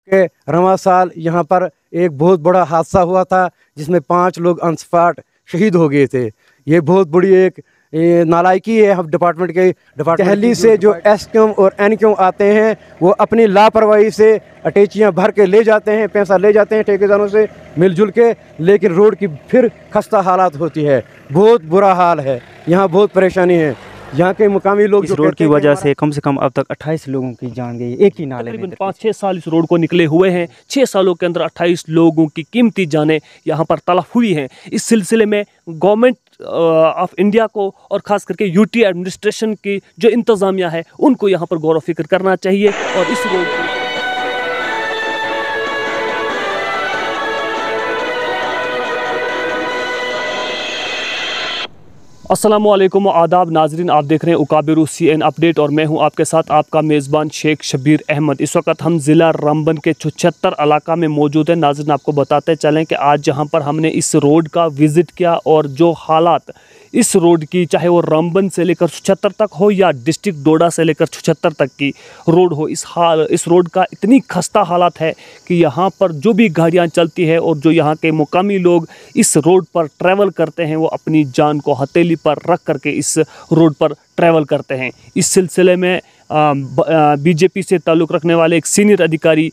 के रवां साल यहाँ पर एक बहुत बड़ा हादसा हुआ था जिसमें 5 लोग ऑन स्पॉट शहीद हो गए थे। ये बहुत बड़ी एक नालायकी है हम डिपार्टमेंट दिल्ली से जो एसक्यूम और एनक्यूम आते हैं वो अपनी लापरवाही से अटैचियाँ भर के ले जाते हैं, पैसा ले जाते हैं ठेकेदारों से मिलजुल के, लेकिन रोड की फिर खस्ता हालात होती है। बहुत बुरा हाल है, यहाँ बहुत परेशानी है। यहाँ के मुकामी लोग इस रोड की वजह से कम अब तक 28 लोगों की जान गई एक ही नाले में। तकरीबन 5-6 साल इस रोड को निकले हुए हैं। 6 सालों के अंदर 28 लोगों की कीमती जानें यहाँ पर तलफ हुई हैं। इस सिलसिले में गवर्नमेंट ऑफ इंडिया को और ख़ास करके यूटी एडमिनिस्ट्रेशन की जो इंतज़ामिया है उनको यहाँ पर गौर व फिक्र करना चाहिए और इस रोड अस्सलामुअलैकुम आदाब नाजरीन, आप देख रहे हैं उकाबिर CN अपडेट और मैं हूं आपके साथ आपका मेज़बान शेख शब्बीर अहमद। इस वक्त हम ज़िला रामबन के 76 इलाका में मौजूद हैं। नाजरीन आपको बताते चलें कि आज जहां पर हमने इस रोड का विज़िट किया और जो हालात इस रोड की, चाहे वो रामबन से लेकर 76 तक हो या डिस्ट्रिक्ट डोडा से लेकर 76 तक की रोड हो, इस रोड का इतनी खस्ता हालात है कि यहाँ पर जो भी गाड़ियाँ चलती है और जो यहाँ के मुकामी लोग इस रोड पर ट्रैवल करते हैं वो अपनी जान को हथेली पर रख करके इस रोड पर ट्रैवल करते हैं। इस सिलसिले में बीजेपी से ताल्लुक़ रखने वाले एक सीनियर अधिकारी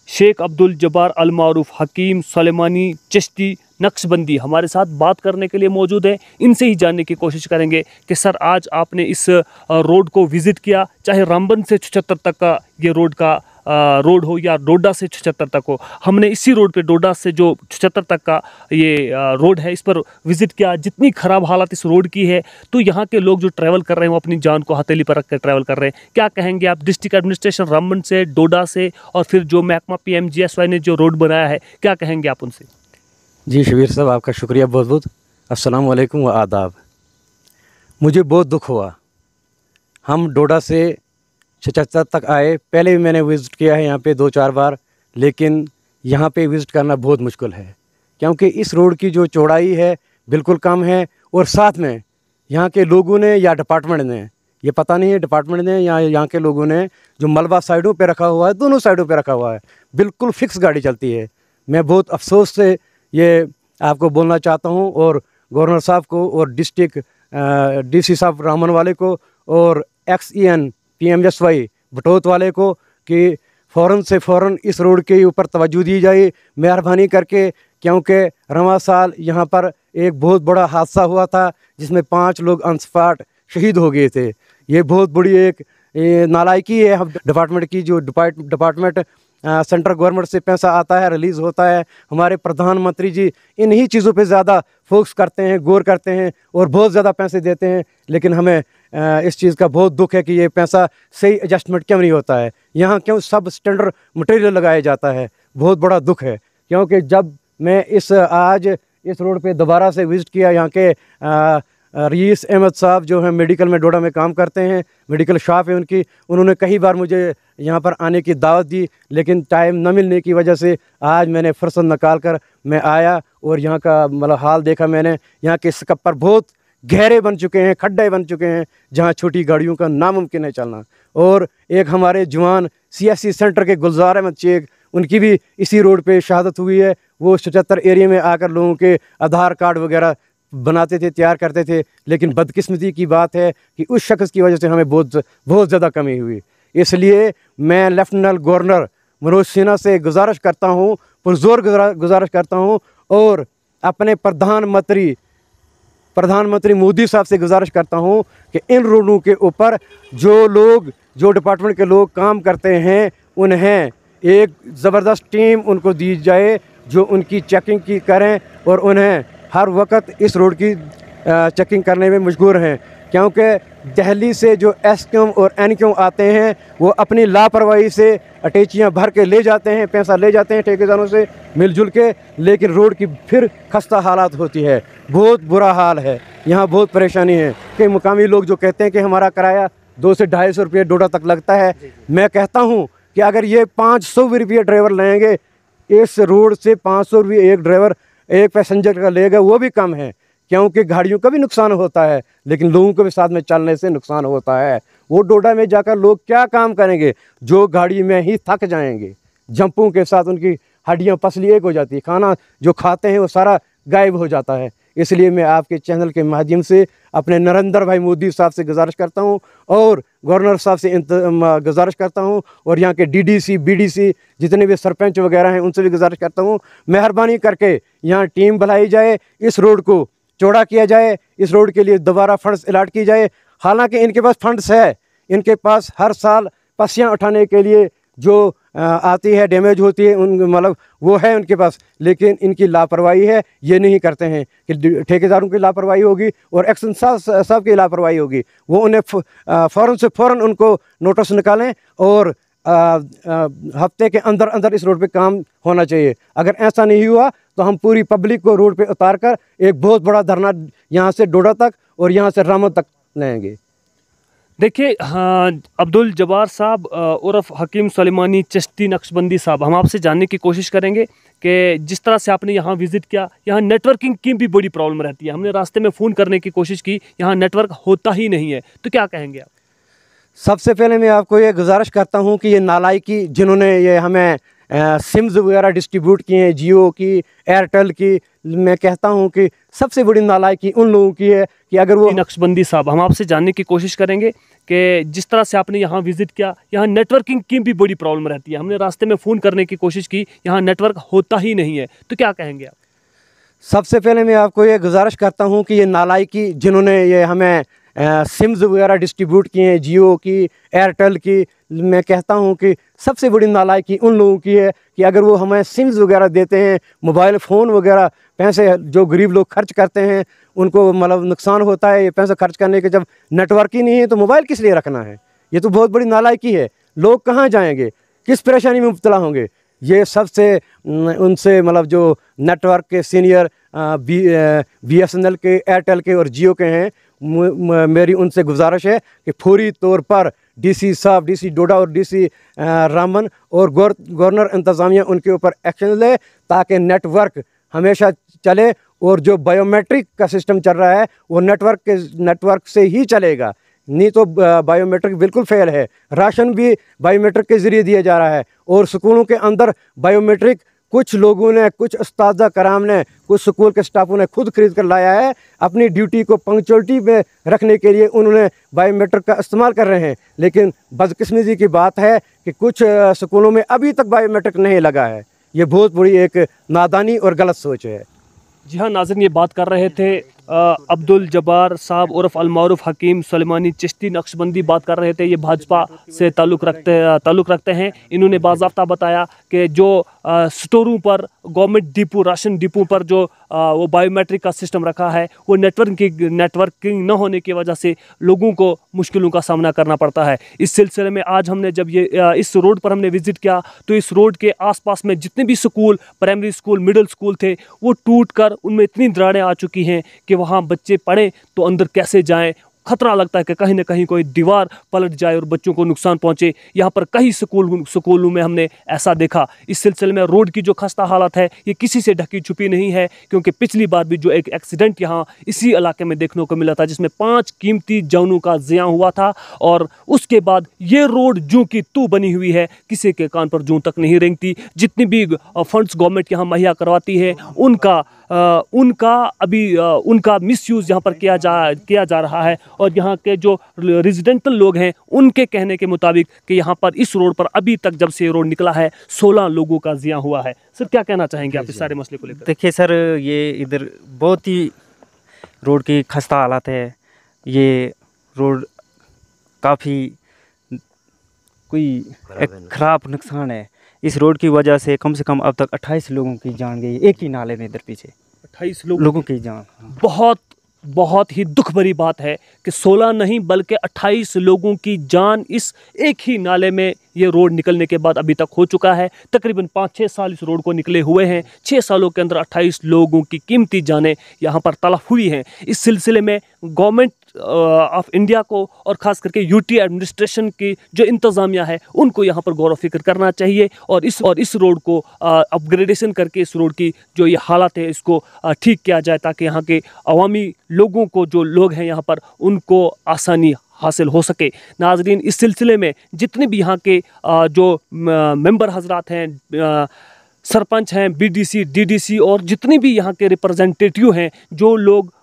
शेख अब्दुल जब्बार अल मारूफ हकीम सुलेमानी चिश्ती नक्शबंदी हमारे साथ बात करने के लिए मौजूद है। इनसे ही जानने की कोशिश करेंगे कि सर आज आपने इस रोड को विज़िट किया, चाहे रामबन से 76 तक का ये रोड हो या डोडा से 76 तक हो। हमने इसी रोड पे डोडा से जो 76 तक का ये रोड है इस पर विज़िट किया। जितनी ख़राब हालत इस रोड की है तो यहाँ के लोग जो ट्रैवल कर रहे हैं वो अपनी जान को हथेली पर रख कर ट्रैवल कर रहे हैं। क्या कहेंगे आप डिस्ट्रिक्ट एडमिनिस्ट्रेशन रामबन से, डोडा से और फिर जो महकमा PMGSY ने जो रोड बनाया है, क्या कहेंगे आप उनसे? जी शबीर साहब, आपका शुक्रिया बहुत बहुत। अस्सलाम वालेकुम व आदाब। मुझे बहुत दुख हुआ, हम डोडा से 76 तक आए। पहले भी मैंने विज़िट किया है यहाँ पे 2-4 बार, लेकिन यहाँ पे विज़िट करना बहुत मुश्किल है क्योंकि इस रोड की जो चौड़ाई है बिल्कुल कम है और साथ में यहाँ के लोगों ने या डिपार्टमेंट ने, ये पता नहीं है डिपार्टमेंट ने या यहाँ के लोगों ने, जो मलबा साइडों पे रखा हुआ है, दोनों साइडों पे रखा हुआ है, बिल्कुल फिक्स गाड़ी चलती है। मैं बहुत अफसोस से ये आपको बोलना चाहता हूँ और गवर्नर साहब को और डिस्ट्रिक्ट DC साहब रामन वाले को और XEN PMGSY बटोत वाले को कि फ़ौरन से फ़ौरन इस रोड के ऊपर तवज्जो दी जाए मेहरबानी करके, क्योंकि रवां साल यहाँ पर एक बहुत बड़ा हादसा हुआ था जिसमें 5 लोग ऑन स्पॉट शहीद हो गए थे। ये बहुत बड़ी एक नालायकी है हम डिपार्टमेंट की। जो डिपार्टमेंट सेंट्रल गवर्नमेंट से पैसा आता है, रिलीज़ होता है, हमारे प्रधानमंत्री जी इन्हीं चीज़ों पे ज़्यादा फोकस करते हैं, गौर करते हैं और बहुत ज़्यादा पैसे देते हैं, लेकिन हमें इस चीज़ का बहुत दुख है कि ये पैसा सही एडजस्टमेंट क्यों नहीं होता है। यहाँ क्यों सब स्टैंडर्ड मटेरियल लगाया जाता है, बहुत बड़ा दुख है। क्योंकि जब मैं आज इस रोड पे दोबारा से विज़िट किया, यहाँ के रईस अहमद साहब जो हैं मेडिकल में डोडा में काम करते हैं, मेडिकल शॉप है उनकी, उन्होंने कई बार मुझे यहाँ पर आने की दावत दी, लेकिन टाइम न मिलने की वजह से आज मैंने फुर्सत निकाल कर मैं आया और यहाँ का मतलब हाल देखा मैंने। यहाँ के स्कपर बहुत गहरे बन चुके हैं, खड्डे बन चुके हैं जहाँ छोटी गाड़ियों का नामुमकिन है चलना। और एक हमारे जवान CSC सेंटर के गुलजार अहमद शेख, उनकी भी इसी रोड पे शहादत हुई है। वो 76 एरिया में आकर लोगों के आधार कार्ड वगैरह बनाते थे, तैयार करते थे, लेकिन बदकिस्मती की बात है कि उस शख्स की वजह से हमें बहुत ज़्यादा कमी हुई। इसलिए मैं लेफ्टिनेंट गवर्नर मनोज सिन्हा से गुजारिश करता हूँ, पुरजोर गुजारिश करता हूँ और अपने प्रधानमंत्री मोदी साहब से गुजारिश करता हूँ कि इन रोडों के ऊपर जो डिपार्टमेंट के लोग काम करते हैं उन्हें एक ज़बरदस्त टीम उनको दी जाए जो उनकी चेकिंग की करें और उन्हें हर वक्त इस रोड की चेकिंग करने में मशगूर हैं। क्योंकि दिल्ली से जो एसक्यूम और एनक्यूम आते हैं वो अपनी लापरवाही से अटैचियाँ भर के ले जाते हैं, पैसा ले जाते हैं ठेकेदारों से मिलजुल के, लेकिन रोड की फिर खस्ता हालात होती है। बहुत बुरा हाल है, यहाँ बहुत परेशानी है। कि मुकामी लोग जो कहते हैं कि हमारा किराया 200 से 250 रुपये डोडा तक लगता है, मैं कहता हूँ कि अगर ये 500 रुपये ड्राइवर लेंगे इस रोड से, 500 रुपये एक ड्राइवर एक पैसेंजर का लेगा, वो भी कम है। क्योंकि गाड़ियों का भी नुकसान होता है, लेकिन लोगों को भी साथ में चलने से नुकसान होता है। वो डोडा में जाकर लोग क्या काम करेंगे, जो गाड़ी में ही थक जाएंगे। जंपों के साथ उनकी हड्डियां पसली एक हो जाती है, खाना जो खाते हैं वो सारा गायब हो जाता है। इसलिए मैं आपके चैनल के माध्यम से अपने नरेंद्र भाई मोदी साहब से गुजारिश करता हूं और गवर्नर साहब से गुजारिश करता हूं और यहाँ के डीडीसी बीडीसी जितने भी सरपंच वगैरह हैं उनसे भी गुजारिश करता हूं, मेहरबानी करके यहाँ टीम बुलाई जाए, इस रोड को चौड़ा किया जाए, इस रोड के लिए दोबारा फंड्स अलॉट की जाए। हालांकि इनके पास फंड्स है, इनके पास हर साल पस्सियाँ उठाने के लिए जो आती है, डैमेज होती है, उन मतलब वो है उनके पास, लेकिन इनकी लापरवाही है, ये नहीं करते हैं कि ठेकेदारों की लापरवाही होगी और एक्शन साहब की लापरवाही होगी, वो उन्हें फ़ौरन से फ़ौरन उनको नोटिस निकालें और हफ्ते के अंदर अंदर इस रोड पे काम होना चाहिए। अगर ऐसा नहीं हुआ तो हम पूरी पब्लिक को रोड पे उतार कर एक बहुत बड़ा धरना यहाँ से डोडा तक और यहाँ से रामन तक लेंगे। देखिए, हाँ, अब्दुल जब्बार साहब उर्फ हकीम सुलेमानी चिश्ती नक्शबंदी साहब, हम आपसे जानने की कोशिश करेंगे कि जिस तरह से आपने यहाँ विज़िट किया, यहाँ नेटवर्किंग की भी बड़ी प्रॉब्लम रहती है। हमने रास्ते में फ़ोन करने की कोशिश की, यहाँ नेटवर्क होता ही नहीं है, तो क्या कहेंगे आप? सबसे पहले मैं आपको ये गुजारिश करता हूँ कि ये नालायकी जिन्होंने ये हमें सिम्स वगैरह डिस्ट्रीब्यूट किए हैं, जियो की, एयरटेल की, मैं कहता हूँ कि सबसे बड़ी नालायकी उन लोगों की है कि अगर वो नक्शबंदी साहब, हम आपसे जानने की कोशिश करेंगे कि जिस तरह से आपने यहाँ विज़िट किया, यहाँ नेटवर्किंग की भी बड़ी प्रॉब्लम रहती है। हमने रास्ते में फ़ोन करने की कोशिश की, यहाँ नेटवर्क होता ही नहीं है, तो क्या कहेंगे आप? सबसे पहले मैं आपको ये गुजारिश करता हूँ कि ये नालायकी जिन्होंने ये हमें सिम्स वगैरह डिस्ट्रीब्यूट किए हैं, जियो की, एयरटेल की, मैं कहता हूँ कि सबसे बड़ी नालायकी उन लोगों की है कि अगर वो हमें सिम्स वगैरह देते हैं, मोबाइल फ़ोन वगैरह, पैसे जो गरीब लोग खर्च करते हैं उनको मतलब नुकसान होता है ये पैसे खर्च करने के, जब नेटवर्क ही नहीं है तो मोबाइल किस लिए रखना है? ये तो बहुत बड़ी नालायकी है। लोग कहाँ जाएंगे, किस परेशानी में मुब्तला होंगे? ये सबसे उनसे मतलब जो नेटवर्क के सीनियर BSNL के, एयरटेल के और जियो के हैं, मेरी उनसे गुजारिश है कि फौरी तौर पर DC साहब, DC डोडा और DC रामन और गवर्नर इंतज़ामिया उनके ऊपर एक्शन ले ताकि नेटवर्क हमेशा चले और जो बायोमेट्रिक का सिस्टम चल रहा है वो नेटवर्क से ही चलेगा, नहीं तो बायोमेट्रिक बिल्कुल फेल है। राशन भी बायोमेट्रिक के ज़रिए दिया जा रहा है और स्कूलों के अंदर बायोमेट्रिक कुछ लोगों ने, कुछ उस्ताद कराम ने, कुछ स्कूल के स्टाफों ने खुद खरीद कर लाया है। अपनी ड्यूटी को पंक्चुअलिटी में रखने के लिए उन्होंने बायोमेट्रिक का इस्तेमाल कर रहे हैं, लेकिन बदकिस्मती की बात है कि कुछ स्कूलों में अभी तक बायोमेट्रिक नहीं लगा है। ये बहुत बड़ी एक नादानी और गलत सोच है। जी हाँ नाज़रीन, ये बात कर रहे थे अब्दुल जब्बार साहब उर्फ अलमारूफ हकीम सुलेमानी चिश्ती नक्शबंदी बात कर रहे थे। ये भाजपा से ताल्लुक़ रखते हैं। इन्होंने बाज़ाब्ता बताया कि जो स्टोरों पर, गवर्नमेंट डिपो, राशन डिपो पर जो वो बायोमेट्रिक का सिस्टम रखा है, वो नेटवर्किंग न होने की वजह से लोगों को मुश्किलों का सामना करना पड़ता है। इस सिलसिले में आज हमने जब ये इस रोड पर हमने विज़िट किया तो इस रोड के आसपास में जितने भी school, primary school, middle school थे, वो टूट कर उनमें इतनी दरारें आ चुकी हैं कि वहाँ बच्चे पढ़ें तो अंदर कैसे जाएं। खतरा लगता है कि कहीं ना कहीं कोई दीवार पलट जाए और बच्चों को नुकसान पहुंचे। यहाँ पर कई स्कूलों में हमने ऐसा देखा। इस सिलसिले में रोड की जो खस्ता हालत है ये किसी से ढकी छुपी नहीं है, क्योंकि पिछली बार भी जो एक एक्सीडेंट यहाँ इसी इलाके में देखने को मिला था जिसमें 5 कीमती जानों का ज़िया हुआ था, और उसके बाद ये रोड जूं की तू बनी हुई है, किसी के कान पर जूं तक नहीं रेंगती। जितनी भी फंड्स गवर्नमेंट यहाँ मुहैया करवाती है उनका मिसयूज़ यहाँ पर किया जा रहा है। और यहाँ के जो रेजिडेंटल लोग हैं उनके कहने के मुताबिक कि यहाँ पर इस रोड पर अभी तक जब से रोड निकला है 16 लोगों का ज़िया हुआ है। सर क्या कहना चाहेंगे आप इस सारे मसले को लेकर? देखिए सर, ये इधर बहुत ही रोड की खस्ता हालत है। ये रोड काफ़ी कोई एक ख़राब नुकसान है। इस रोड की वजह से कम अब तक 28 लोगों की जान गई, एक ही नाले में इधर पीछे 28 लोगों की जान। बहुत ही दुख भरी बात है कि 16 नहीं बल्कि 28 लोगों की जान इस एक ही नाले में ये रोड निकलने के बाद अभी तक हो चुका है। तकरीबन 5-6 साल इस रोड को निकले हुए हैं। 6 सालों के अंदर 28 लोगों की कीमती जानें यहाँ पर तलफ हुई हैं। इस सिलसिले में गवर्नमेंट ऑफ इंडिया को और ख़ास करके यूटी एडमिनिस्ट्रेशन की जो इंतज़ामिया है उनको यहाँ पर गौर व फिक्र करना चाहिए और इस रोड को अपग्रेडेशन करके इस रोड की जो ये हालत है इसको ठीक किया जाए, ताकि यहाँ के अवामी लोगों को, जो लोग हैं यहाँ पर, उनको आसानी हासिल हो सके। नाज़रीन, इस सिलसिले में जितने भी यहाँ के जो मेंबर हजरात हैं, सरपंच हैं, बीडीसी, डीडीसी और जितने भी यहाँ के रिप्रेजेंटेटिव हैं, जो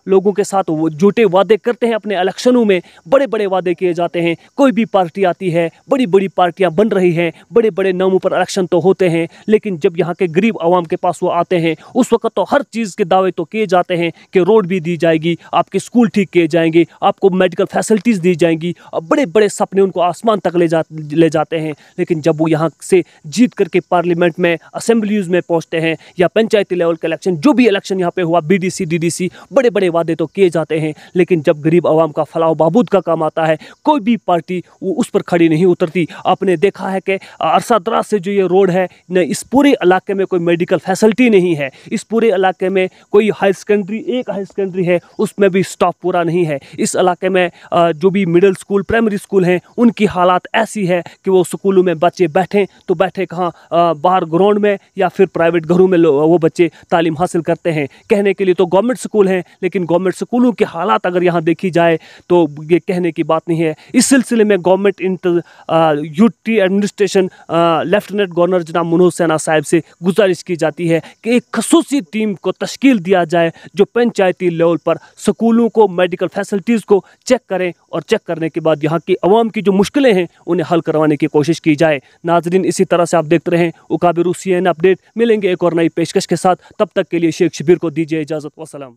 लोगों के साथ वो झूठे वादे करते हैं अपने इलेक्शनों में, बड़े बड़े वादे किए जाते हैं। कोई भी पार्टी आती है, बड़ी बड़ी पार्टियां बन रही हैं, बड़े बड़े नामों पर इलेक्शन तो होते हैं, लेकिन जब यहाँ के गरीब आवाम के पास वो आते हैं उस वक्त तो हर चीज़ के दावे तो किए जाते हैं कि रोड भी दी जाएगी, आपके स्कूल ठीक किए जाएंगे, आपको मेडिकल फैसिलिटीज़ दी जाएंगी, और बड़े बड़े सपने उनको आसमान तक ले जाते हैं। लेकिन जब वो यहाँ से जीत करके पार्लियामेंट में, असेंबलीज में पहुँचते हैं या पंचायती लेवल का इलेक्शन, जो भी इलेक्शन यहाँ पे हुआ, बीडीसी, डीडीसी, बड़े बड़े वादे तो किए जाते हैं, लेकिन जब गरीब आवाम का फलाह बहबूद का काम आता है, कोई भी पार्टी वो उस पर खड़ी नहीं उतरती। आपने देखा है कि अरसा दराज से जो ये रोड है न, इस पूरे इलाके में कोई मेडिकल फैसिलिटी नहीं है, इस पूरे इलाके में कोई हाई सेकेंडरी, एक हाई सेकेंडरी है उसमें भी स्टाफ पूरा नहीं है। इस इलाके में जो भी मिडिल स्कूल, प्राइमरी स्कूल हैं, उनकी हालात ऐसी है कि वो स्कूलों में बच्चे बैठें तो बैठे कहाँ, बाहर ग्राउंड में या फिर प्राइवेट घरों में वो बच्चे तालीम हासिल करते हैं। कहने के लिए तो गवर्नमेंट स्कूल हैं, लेकिन गवर्नमेंट स्कूलों की हालात अगर यहाँ देखी जाए तो ये कहने की बात नहीं है। इस सिलसिले में government UT administration, lieutenant governor जनाब मनोज सिन्हा साहब से गुजारिश की जाती है कि एक खसूसी टीम को तश्कील दिया जाए जो पंचायती लेवल पर स्कूलों को, मेडिकल फैसिलिटीज़ को चेक करें, और चेक करने के बाद यहाँ की आवाम की जो मुश्किलें हैं उन्हें हल करवाने की कोशिश की जाए। नाजरीन, इसी तरह से आप देखते रहें उकाबिर CNN अपडेट। मिलेंगे एक और नई पेशकश के साथ, तब तक के लिए शेख शबीर को दीजिए इजाज़त। वसलाम।